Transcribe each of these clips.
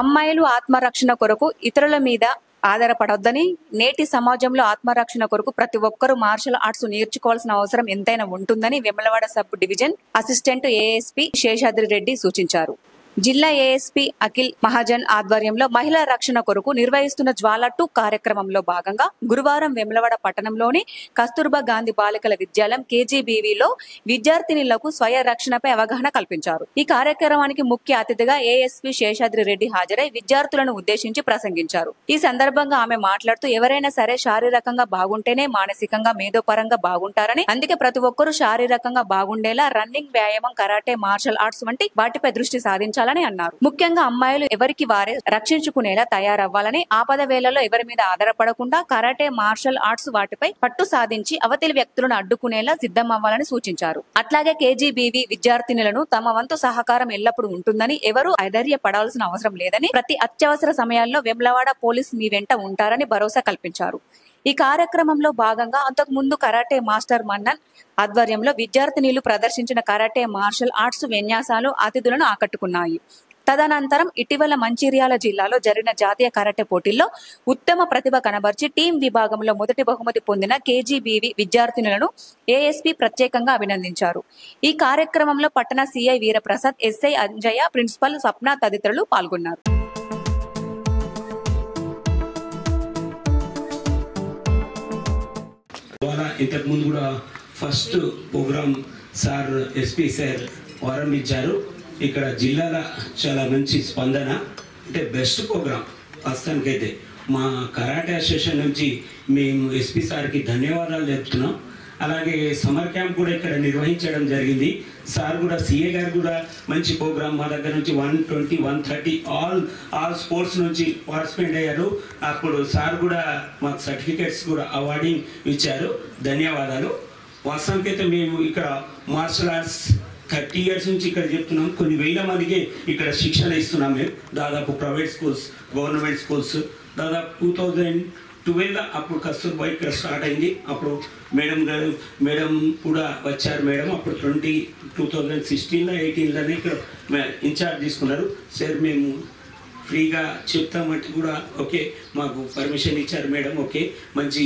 అమ్మాయిలు ఆత్మరక్షణ కొరకు ఇతరుల మీద ఆధారపడొద్దని, నేటి సమాజంలో ఆత్మరక్షణ కొరకు ప్రతి ఒక్కరూ మార్షల్ ఆర్ట్స్ నేర్చుకోవాల్సిన అవసరం ఎంతైనా ఉంటుందని Vemulawada sub division assistant ASP Seshadri Reddy సూచించారు. జిల్లా ఏఎస్పీ అఖిల్ మహాజన్ ఆధ్వర్యంలో మహిళా రక్షణ కొరకు నిర్వహిస్తున్న జ్వాల 2 కార్యక్రమంలో భాగంగా గురువారం వేములవాడ పట్టణంలోని కస్తూర్బా గాంధీ బాలికల విద్యాలయం కేజీబీవీలో విద్యార్థినులకు స్వయ రక్షణపై అవగాహన కల్పించారు. ఈ కార్యక్రమానికి ముఖ్య అతిథిగా ఏఎస్పీ శేషాద్రి రెడ్డి హాజరై విద్యార్థులను ఉద్దేశించి ప్రసంగించారు. ఈ సందర్భంగా ఆమె మాట్లాడుతూ ఎవరైనా సరే శారీరకంగా బాగుంటేనే మానసికంగా మేధోపరంగా బాగుంటారని, అందుకే ప్రతి ఒక్కరూ శారీరకంగా బాగుండేలా రన్నింగ్, వ్యాయామం, కరాటే, మార్షల్ ఆర్ట్స్ వంటి వాటిపై దృష్టి సాధించాలి అన్నారు. ముఖ్యంగా అమ్మాయిలు ఎవరికి వారే రక్షించుకునేలా తయారవ్వాలని, ఆపద వేళల్లో ఎవరి మీద ఆధారపడకుండా కరాటే, మార్షల్ ఆర్ట్స్ వాటిపై పట్టు సాధించి అవతలి వ్యక్తులను అడ్డుకునేలా సిద్ధమవ్వాలని సూచించారు. అట్లాగే కేజీబీవీ విద్యార్థినులను తమ వంతు సహకారం ఎల్లప్పుడూ ఉంటుందని, ఎవరూ అధైర్యపడాల్సిన అవసరం లేదని, ప్రతి అత్యవసర సమయాల్లో వేములవాడ పోలీస్ మీ వెంట ఉంటారని భరోసా కల్పించారు. ఈ కార్యక్రమంలో భాగంగా అంతకుముందు కరాటే మాస్టర్ మన్నన్ ఆధ్వర్యంలో విద్యార్థినులు ప్రదర్శించిన కరాటే, మార్షల్ ఆర్ట్స్ విన్యాసాలు అతిథులను ఆకట్టుకున్నాయి. తదనంతరం ఇటీవల మంచిర్యాల జిల్లాలో జరిగిన జాతీయ కరాటే పోటీల్లో ఉత్తమ ప్రతిభ కనబర్చి టీం విభాగంలో మొదటి బహుమతి పొందిన కేజీబీవీ విద్యార్థినులను ఏఎస్పీ ప్రత్యేకంగా అభినందించారు. ఈ కార్యక్రమంలో పట్టణ CI Veeraprasad, SI Anjaiah, principal Swapna తదితరులు పాల్గొన్నారు. ఇంతకు ముందు కూడా first program sir SP sir ప్రారంభించారు. ఇక్కడ జిల్లాలో చాలా మంచి స్పందన, అంటే బెస్ట్ ప్రోగ్రామ్ ప్రస్తుతానికైతే. మా కరాటే అసోసియేషన్ నుంచి మేము ఎస్పీ సార్కి ధన్యవాదాలు చెప్తున్నాం. అలాగే సమ్మర్ క్యాంప్ కూడా ఇక్కడ నిర్వహించడం జరిగింది. సార్ కూడా సిఏ గారు కూడా మంచి ప్రోగ్రామ్ మా దగ్గర నుంచి 120, 130 ఆల్ స్పోర్ట్స్ నుంచి పార్టిసిపేట్ అయ్యారు. అప్పుడు సార్ కూడా మాకు సర్టిఫికేట్స్ కూడా అవార్డింగ్ ఇచ్చారు. ధన్యవాదాలు. వాస్తవానికైతే మేము ఇక్కడ మార్షల్ ఆర్ట్స్ 30 ఇయర్స్ నుంచి ఇక్కడ చెప్తున్నాం. కొన్ని వేల మందికి ఇక్కడ శిక్షణ ఇస్తున్నాం. మేము దాదాపు ప్రైవేట్ స్కూల్స్, గవర్నమెంట్ స్కూల్స్, దాదాపు 2012 అప్పుడు కస్తూర్బా ఇక్కడ స్టార్ట్ అయింది. అప్పుడు మేడం కూడా వచ్చారు. మేడం అప్పుడు 2016లో 18లోనే ఇక్కడ ఇన్ఛార్జ్ తీసుకున్నారు. సార్ మేము ఫ్రీగా చెప్తామంటే కూడా ఓకే, మాకు పర్మిషన్ ఇచ్చారు మేడం. ఓకే, మంచి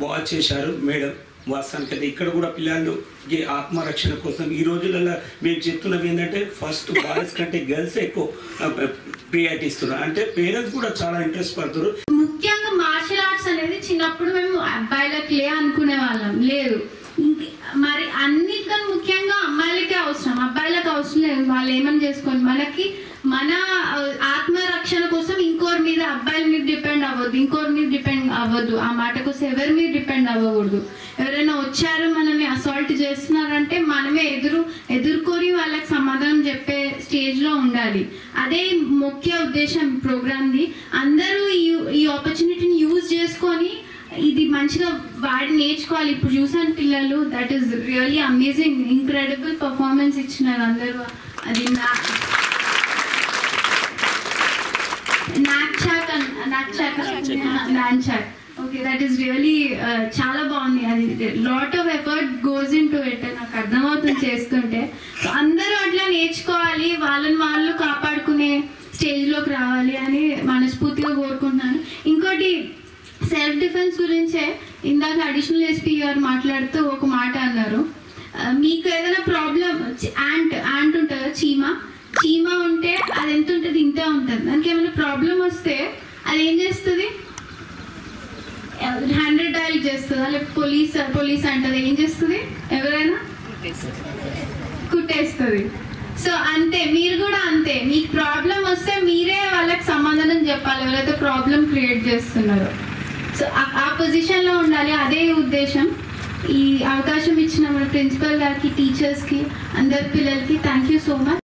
బాగా చేశారు మేడం. వాస్తవానికి అయితే ఇక్కడ కూడా పిల్లలకి ఆత్మరక్షణ కోసం ఈ రోజులలో మేము చెప్తున్నది ఏంటంటే ఫస్ట్ బాయ్స్ కంటే గర్ల్స్ ఎక్కువ ప్రియారిటీ ఇస్తున్నారు. అంటే పేరెంట్స్ కూడా చాలా ఇంట్రెస్ట్ పడుతున్నారు. ముఖ్యంగా మార్షల్ ఆర్ట్స్ అనేది చిన్నప్పుడు మేము అబ్బాయిలకి అనుకునే వాళ్ళం, లేదు. మరి అన్నిటికన్నా ముఖ్యంగా అమ్మాయిలకే అవసరం, అబ్బాయిలకు అవసరం లేదు. వాళ్ళు ఏమని చేసుకోండి, మనకి మన ఆత్మరక్షణ కోసం ఇంకోరి మీద, అబ్బాయిల మీద డిపెండ్ అవ్వద్దు, ఇంకోరి మీద డిపెండ్ అవ్వద్దు. ఆ మాట కోసం ఎవరి మీద డిపెండ్ అవ్వకూడదు. ఎవరైనా వచ్చారు మనల్ని అసాల్ట్ చేస్తున్నారంటే మనమే ఎదుర్కొని వాళ్ళకి సమాధానం చెప్పే స్టేజ్లో ఉండాలి. అదే ముఖ్య ఉద్దేశం ప్రోగ్రామ్ది. అందరూ ఈ ఆపర్చునిటీని యూజ్ చేసుకొని ఇది మంచిగా వాడి నేర్చుకోవాలి. ఇప్పుడు చూసాను పిల్లలు, that is really amazing, incredible performance ఇచ్చినారు అందరూ. అది ఓకే, దట్ ఈస్ రియలీ చాలా బాగుంది. అది lot of effort goes in to it, నాకు అర్థమవుతుంది చేస్తుంటే. సో అందరూ అట్లా నేర్చుకోవాలి, వాళ్ళని వాళ్ళు కాపాడుకునే స్టేజ్లోకి రావాలి అని మనస్ఫూర్తిగా కోరుకుంటున్నాను. ఇంకోటి సెల్ఫ్ డిఫెన్స్ గురించే ఇందాక అడిషనల్ ఎస్పీ గారు మాట్లాడుతూ ఒక మాట అన్నారు. మీకు ఏదైనా ప్రాబ్లం, యాంట్ ఉంటుందా, చీమ ఉంటే అది ఎంత ఉంటుంది, ఇంతే ఉంటుంది. దానికి ఏమైనా ప్రాబ్లం వస్తే అది ఏం చేస్తుంది, 100 డయల్ చేస్తుందా, లేకపోతే పోలీస్ అంటది, ఏం చేస్తుంది, ఎవరైనా కుట్టేస్తుంది. సో అంతే, మీరు కూడా అంతే. మీకు ప్రాబ్లం వస్తే మీరే వాళ్ళకి సమాధానం చెప్పాలి, ఎవరైతే ప్రాబ్లం క్రియేట్ చేస్తున్నారో. సో ఆ పొజిషన్లో ఉండాలి. అదే ఉద్దేశం. ఈ అవకాశం ఇచ్చిన మన ప్రిన్సిపల్ గారికి, టీచర్స్కి, అందరి పిల్లలకి థ్యాంక్ యూ సో మచ్.